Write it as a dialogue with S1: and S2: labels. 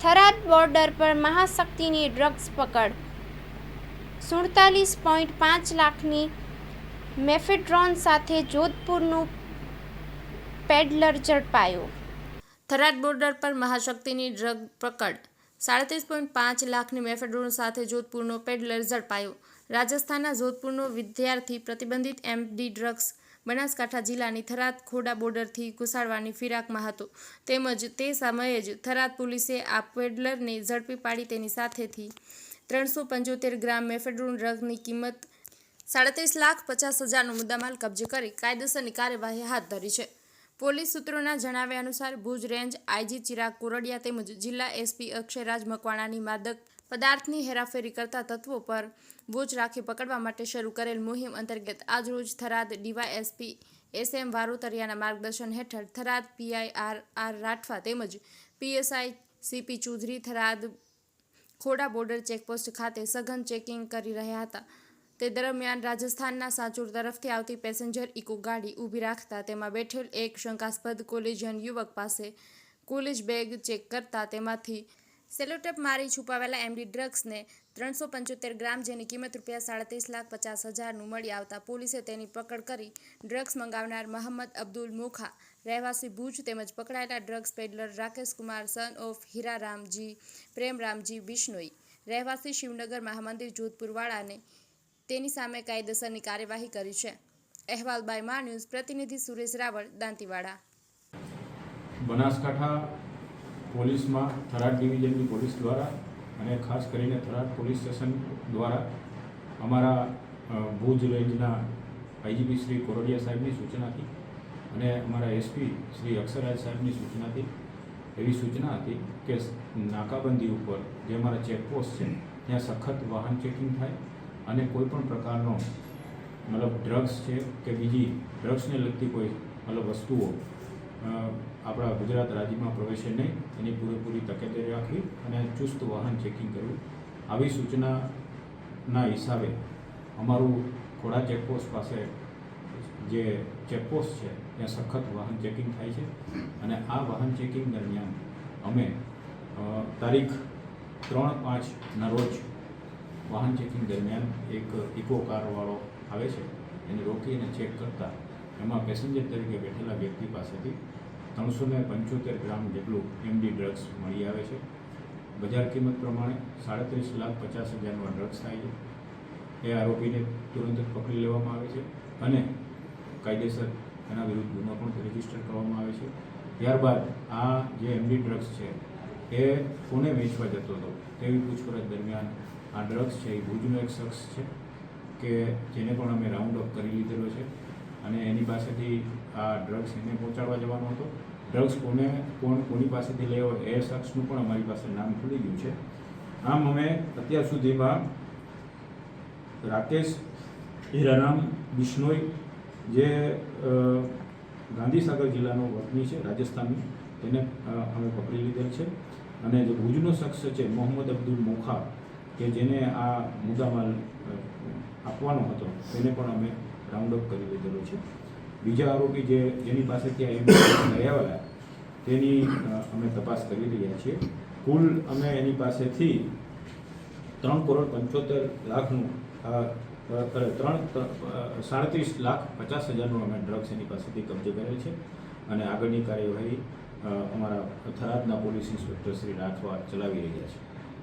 S1: Tharad border પર મહાશક્તિની drugs પકડ. 47.5 લાખની મેફેડ્રોન સાથે જોધપુરનું પેડલર ઝડપાયો.
S2: થરાદ બોર્ડર પર મહાશક્તિની ડ્રગ પકડ. 37.5 લાખની મેફેડ્રોન સાથે જોધપુરનો પેડલર ઝડપાયો. રાજસ્થાનના જોધપુરનો વિદ્યાર્થી પ્રતિબંધિત એમડી ડ્રગ્સ બનાસકાંઠા જિલ્લાની થરાદ ખોડા બોર્ડરથી ઘુસાડવાની ફિરાકમાં હતો. તેમજ તે સમયે જ થરાદ પોલીસે આ પેડલરને ઝડપી પાડી તેની સાથેથી 375 ગ્રામ મેફેડ્રોન ડ્રગની કિંમત 37,50,000નો મુદ્દામાલ કબજે કરી કાયદેસરની કાર્યવાહી હાથ ધરી છે. પોલીસ સૂત્રોના જણાવ્યા અનુસાર ભુજ રેન્જ આઈજી ચિરાગ કોરડિયા તેમજ જિલ્લા એસપી અક્ષયરાજ મકવાણાની માદક પદાર્થની હેરાફેરી કરતા તત્વો પર વોચ રાખી પકડવા માટે શરૂ કરેલ મુહિમ અંતર્ગત આજરોજ થરાદ ડીવાયએસપી એસએમ વારોતરિયાના માર્ગદર્શન હેઠળ થરાદ પીઆઈ આર રાઠવા તેમજ PSI CP Chaudhary Tharad Khoda border checkpost ખાતે સઘન ચેકિંગ કરી રહ્યા હતા. તે દરમિયાન રાજસ્થાનના સાંચોર તરફથી આવતી પેસેન્જર ઇકો ગાડી ઊભી રાખતા તેમાં બેઠેલ એક શંકાસ્પદ કોલેજિયન યુવક પાસે કોલેજ બેગ ચેક કરતા તેમાંથી સેલોટેપ મારી છુપાવેલા એમડી ડ્રગ્સને 375 ગ્રામ જેની કિંમત ₹37,50,000નું મળી આવતા પોલીસે તેની પકડ કરી ડ્રગ્સ મંગાવનાર મહંમદ અબ્દુલ મોખા રહેવાસી ભુજ તેમજ પકડાયેલા drugs peddler Rakesh Kumar son of Hiraramji Premramji Bishnoi રહેવાસી શિવનગર મહામંદિર જોધપુરવાળાને તેની સામે કાયદેસરની કાર્યવાહી કરી છે. અહેવાલ બાય મા ન્યૂઝ પ્રતિનિધિ સુરેશ રાવળ દાંતીવાડા.
S3: બનાસકાંઠા પોલીસમાં થરાદ ડિવિઝનની પોલીસ દ્વારા અને ખાસ કરીને થરાદ પોલીસ સ્ટેશન દ્વારા અમારા ભુજ રેન્જના આઈજીપી શ્રી કોરડિયા સાહેબની સૂચનાથી અને અમારા એસપી શ્રી અક્ષયરાજ સાહેબની સૂચનાથી એવી સૂચના હતી કે નાકાબંધી ઉપર જે અમારા ચેકપોસ્ટ છે ત્યાં સખત વાહન ચેકિંગ થાય અને કોઈપણ પ્રકારનો ડ્રગ્સ છે કે બીજી ડ્રગ્સને લગતી કોઈ વસ્તુઓ આપણા ગુજરાત રાજ્યમાં પ્રવેશે નહીં એની પૂરેપૂરી તકેદારી રાખવી અને ચુસ્ત વાહન ચેકિંગ કરવું. આવી સૂચનાના હિસાબે અમારું ખોડા ચેકપોસ્ટ પાસે જે ચેકપોસ્ટ છે ત્યાં સખત વાહન ચેકિંગ થાય છે અને આ વાહન ચેકિંગ દરમિયાન અમે તારીખ 3/5ના રોજ વાહન ચેકિંગ દરમિયાન એક ઇકો કારવાળો આવે છે એને રોકી અને ચેક કરતા એમાં પેસેન્જર તરીકે બેઠેલા વ્યક્તિ પાસેથી 375 ગ્રામ જેટલું એમડી ડ્રગ્સ મળી આવે છે. બજાર કિંમત પ્રમાણે 37,50,000નો ડ્રગ્સ થાય છે. એ આરોપીને તુરંત જ પકડી લેવામાં આવે છે અને કાયદેસર એના વિરુદ્ધ ગુનો પણ રજીસ્ટર કરવામાં આવે છે. ત્યારબાદ આ જે એમડી ડ્રગ્સ છે એ કોને વેચવા જતો હતો તેવી પૂછપરછ દરમિયાન આ ડ્રગ્સ છે એ ભુજનો એક શખ્સ છે કે જેને પણ અમે રાઉન્ડ અપ કરી લીધેલો છે અને એની પાસેથી આ ડ્રગ્સ એને પહોંચાડવા જવાનો હતો. ડ્રગ્સ કોની પાસેથી લેવો એ શખ્સનું પણ અમારી પાસે નામ ખુલી ગયું છે. આમ અમે અત્યાર સુધીમાં રાકેશ હીરારામ બિશ્નોઈ જે ગાંધીસાગર જિલ્લાનો વતની છે રાજસ્થાનની તેને અમે પકડી લીધેલ છે અને જે ભુજનો શખ્સ છે મોહમ્મદ અબ્દુલ મોખા કે જેને આ મુદ્દામાલ આપવાનો હતો તેને પણ અમે રાઉન્ડ અપ કરી લીધેલો છે. બીજા આરોપી જેની પાસેથી આ એમ લઈ તેની અમે તપાસ કરી રહ્યા છીએ. કુલ અમે એની પાસેથી 3,75,00,000નું 37,50,000નું અમે ડ્રગ્સ એની પાસેથી કબજે કરેલ છે અને આગળની કાર્યવાહી અમારા થરાદના પોલીસ ઇન્સ્પેક્ટર શ્રી રાઠવા ચલાવી રહ્યા છે.